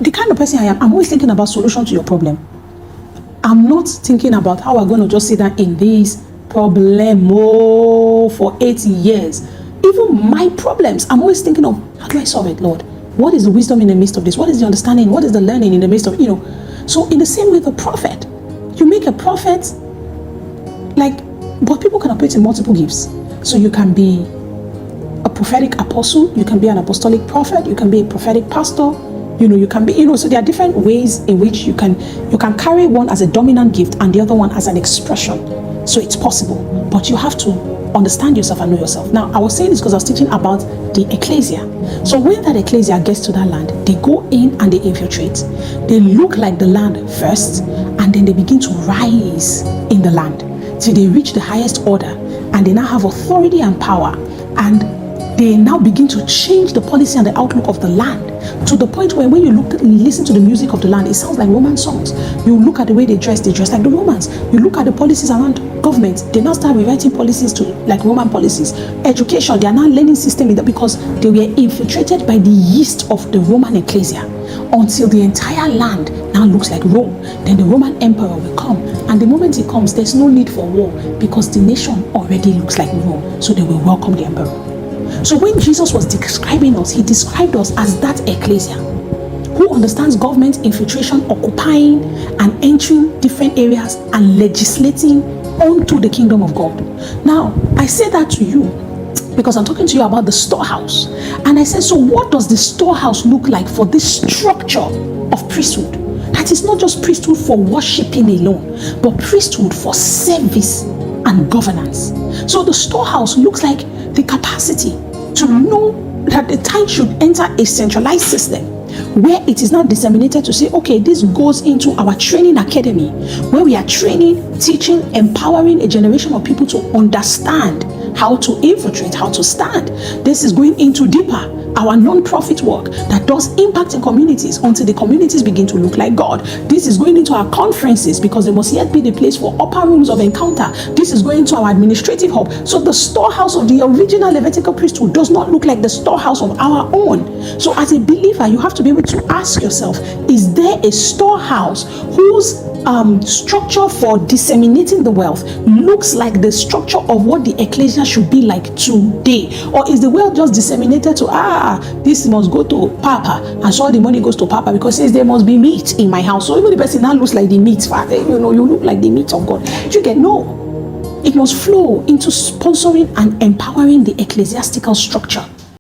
the kind of person I am, I'm always thinking about solution to your problem. I'm not thinking about how I'm going to just sit down in this problem for 80 years. Even my problems, I'm always thinking of, how do I solve it, Lord? What is the wisdom in the midst of this? What is the understanding? What is the learning in the midst of, So in the same way, the prophet, you make a prophet, but people can operate in multiple gifts. So you can be a prophetic apostle, you can be an apostolic prophet, you can be a prophetic pastor, you can be, so there are different ways in which you can carry one as a dominant gift and the other one as an expression. So it's possible, but you have to understand yourself and know yourself. Now, I was saying this because I was teaching about the ecclesia. So when that ecclesia gets to that land, they go in and they infiltrate. They look like the land first, and then they begin to rise in the land till they reach the highest order, and they now have authority and power, and they now begin to change the policy and the outlook of the land to the point where when you listen to the music of the land, it sounds like Roman songs. You look at the way they dress like the Romans. You look at the policies around government, they now start rewriting policies to like Roman policies. Education, they are now learning system because they were infiltrated by the yeast of the Roman ecclesia until the entire land now looks like Rome. Then the Roman emperor will come, and the moment he comes, there's no need for war because the nation already looks like Rome, so they will welcome the emperor. So when Jesus was describing us, he described us as that ecclesia who understands government infiltration, occupying and entering different areas and legislating onto the kingdom of God. Now, I say that to you because I'm talking to you about the storehouse. And I said, so what does the storehouse look like for this structure of priesthood? That is not just priesthood for worshiping alone, but priesthood for service and governance. So the storehouse looks like the capacity to know that the tithe should enter a centralized system where it is now disseminated to say, okay, this goes into our training academy where we are training, teaching, empowering a generation of people to understand how to infiltrate, how to stand. This is going into deeper, our non-profit work that does impact in communities until the communities begin to look like God. This is going into our conferences because they must yet be the place for upper rooms of encounter. This is going into our administrative hub. So the storehouse of the original Levitical priesthood does not look like the storehouse of our own. So as a believer, you have to be able to ask yourself, is there a storehouse whose structure for disseminating the wealth looks like the structure of what the ecclesia should be like today? Or is the wealth just disseminated to, this must go to Papa, and so all the money goes to Papa because says there must be meat in my house. So even the person now looks like the meat, you look like the meat of God. You get no. It must flow into sponsoring and empowering the ecclesiastical structure.